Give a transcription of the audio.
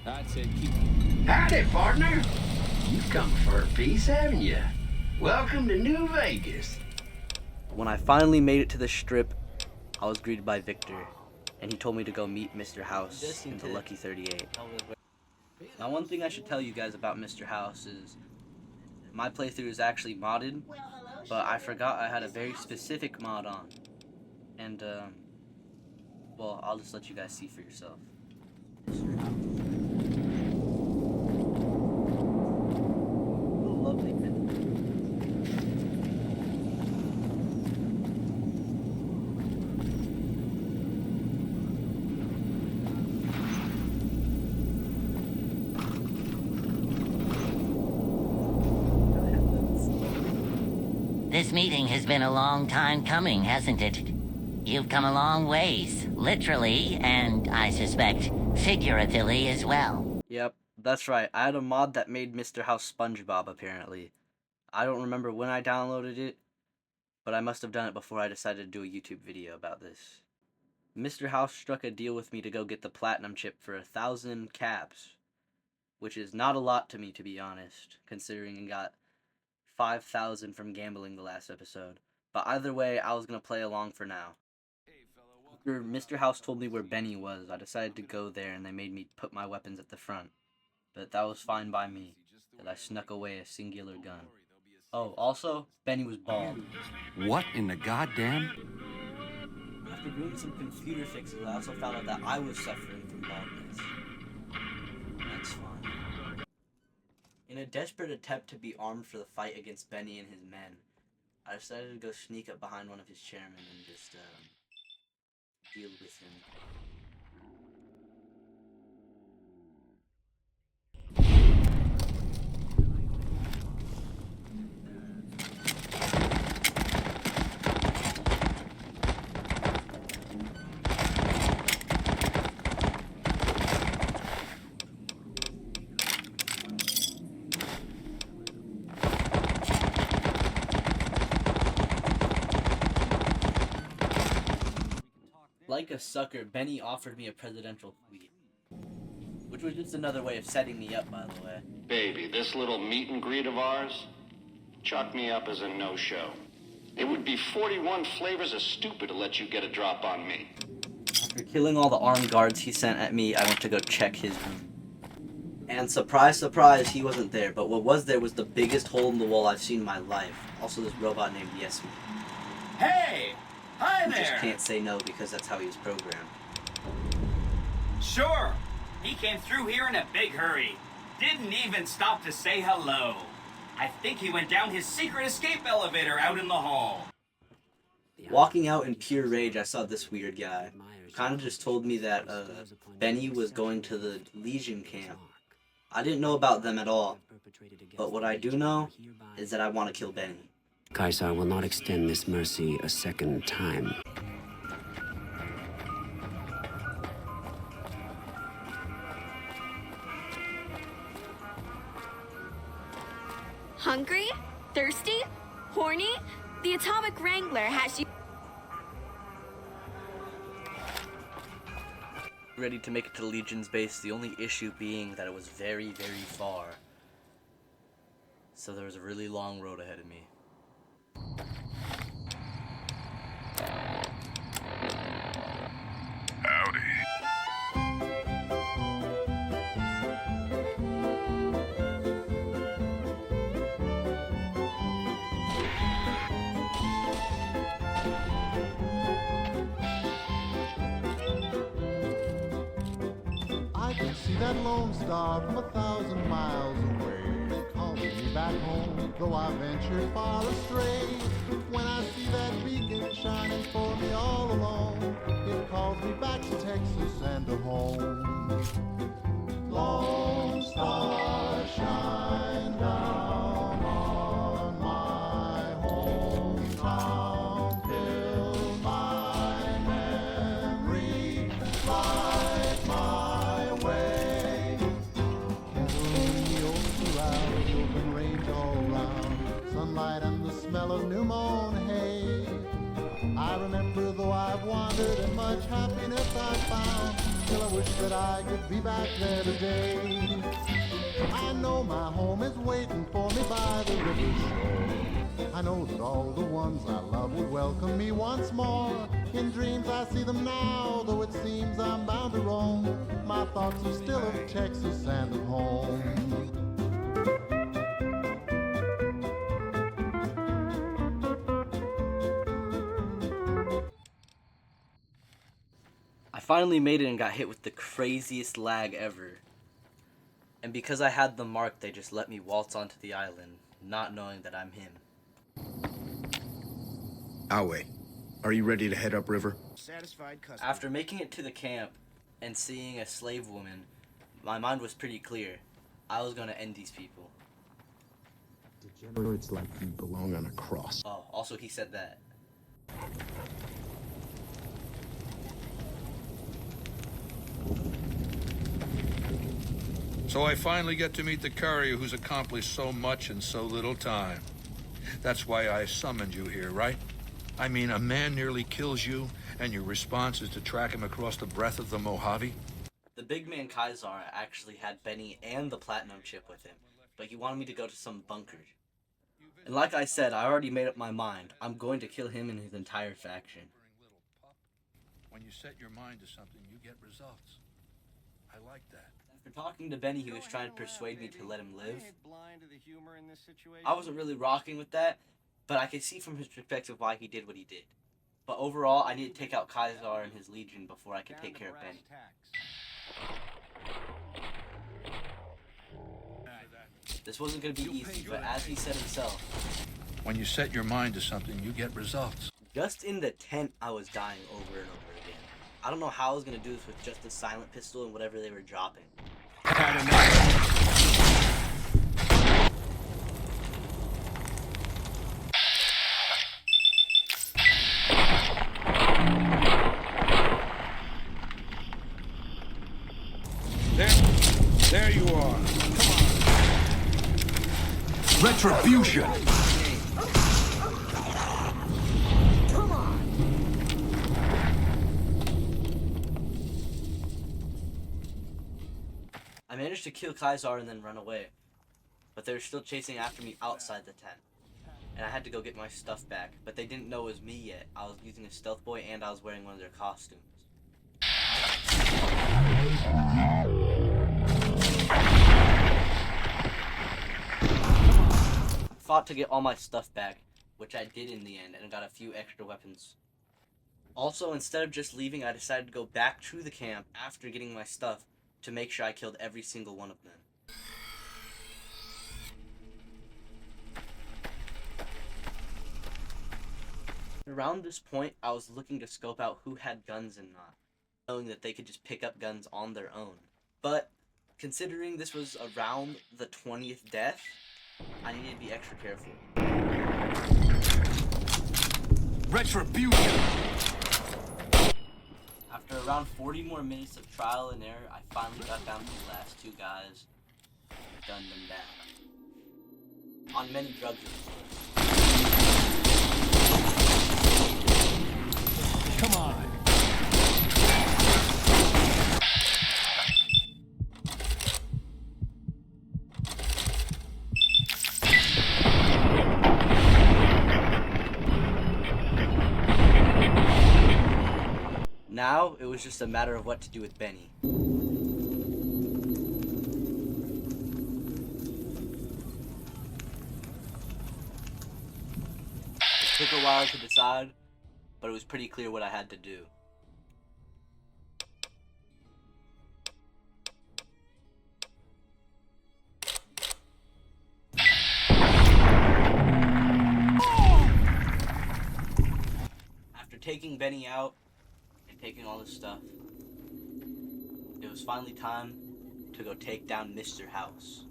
I'd say keep. Howdy, partner. You've come for a piece, haven't you? Welcome to New Vegas. When I finally made it to the strip, I was greeted by Victor, and he told me to go meet Mr. House in the Lucky 38. Now, one thing I should tell you guys about Mr. House is my playthrough is actually modded, but I forgot I had a very specific mod on. And, well, I'll just let you guys see for yourself. Mr. House. What a lovely video. This meeting has been a long time coming, hasn't it? You've come a long ways, literally, and I suspect figuratively as well. Yep, that's right. I had a mod that made Mr. House SpongeBob, apparently. I don't remember when I downloaded it, but I must have done it before I decided to do a YouTube video about this. Mr. House struck a deal with me to go get the platinum chip for 1,000 caps, which is not a lot to me, to be honest, considering I got 5,000 from gambling the last episode. But either way, I was going to play along for now. After Mr. House told me where Benny was, I decided to go there, and they made me put my weapons at the front. But that was fine by me, that I snuck away a singular gun. Oh, also, Benny was bald. What in the goddamn? After doing some computer fixes, I also found out that I was suffering from baldness. That's fine. In a desperate attempt to be armed for the fight against Benny and his men, I decided to go sneak up behind one of his chairmen and just, deal with him. Like a sucker, Benny offered me a presidential suite, which was just another way of setting me up, by the way. Baby, this little meet and greet of ours, chalk me up as a no-show. It would be 41 flavors of stupid to let you get a drop on me. After killing all the armed guards he sent at me, I went to go check his room. And surprise, surprise, he wasn't there, but what was there was the biggest hole in the wall I've seen in my life. Also this robot named Yes Me. Hey! Hi He there! just can't say no because that's how he was programmed. Sure! He came through here in a big hurry. Didn't even stop to say hello. I think he went down his secret escape elevator out in the hall. Walking out in pure rage, I saw this weird guy. Kind of just told me that Benny was going to the Legion camp. I didn't know about them at all, but what I do know is that I want to kill Benny. Caesar will not extend this mercy a second time. Hungry? Thirsty? Horny? The Atomic Wrangler has you Ready to make it to Legion's base, the only issue being that it was very, very far. So there was a really long road ahead of me. Howdy. I can see that lone star from 1,000 miles away, calling me back home, though I ventured far astray. When I see that beacon shining for me all alone, it calls me back to Texas and to home. Lone star, shine down on my hometown, fill my memory, light my way. Throughout the open range all around, sunlight and the smell of new mown hay. I remember though I've wandered and much happiness I found, Still I wish that I could be back there today. I know my home is waiting for me by the river shore. I know that all the ones I love would welcome me once more. In dreams I see them now, though it seems I'm bound to roam. My thoughts are still of Texas and of home. I finally made it and got hit with the craziest lag ever. And because I had the mark, they just let me waltz onto the island, not knowing that I'm him. Awe, are you ready to head upriver? After making it to the camp and seeing a slave woman, my mind was pretty clear. I was gonna end these people. Degenerates like you belong on a cross. Oh, also he said that. So I finally get to meet the courier who's accomplished so much in so little time. That's why I summoned you here, right? I mean, a man nearly kills you, and your response is to track him across the breadth of the Mojave? The big man Kaisar actually had Benny and the platinum chip with him, but he wanted me to go to some bunker. And like I said, I already made up my mind. I'm going to kill him and his entire faction. When you set your mind to something, you get results. I like that. After talking to Benny, he was trying to persuade me to let him live. I wasn't really rocking with that, but I could see from his perspective why he did what he did. But overall, I need to take out Kaisar and his legion before I can take care of Benny. This wasn't going to be easy, but as he said himself, when you set your mind to something, you get results. Just in the tent, I was dying over and over again. I don't know how I was going to do this with just a silent pistol and whatever they were dropping. There you are. Come on. Retribution! Come on! I managed to kill Kaisar and then run away, but they were still chasing after me outside the tent. And I had to go get my stuff back, but they didn't know it was me yet. I was using a stealth boy and I was wearing one of their costumes. Fought to get all my stuff back, which I did in the end, and got a few extra weapons. Also, instead of just leaving, I decided to go back to the camp after getting my stuff to make sure I killed every single one of them. Around this point, I was looking to scope out who had guns and not, knowing that they could just pick up guns on their own. But, considering this was around the 20th death, I needed to be extra careful. Retribution! After around 40 more minutes of trial and error, I finally got down to the last two guys, gunned them down. On many drugs, of course. Come on! Now, it was just a matter of what to do with Benny. It took a while to decide, but it was pretty clear what I had to do. After taking Benny out, taking all this stuff, it was finally time to go take down Mr. House.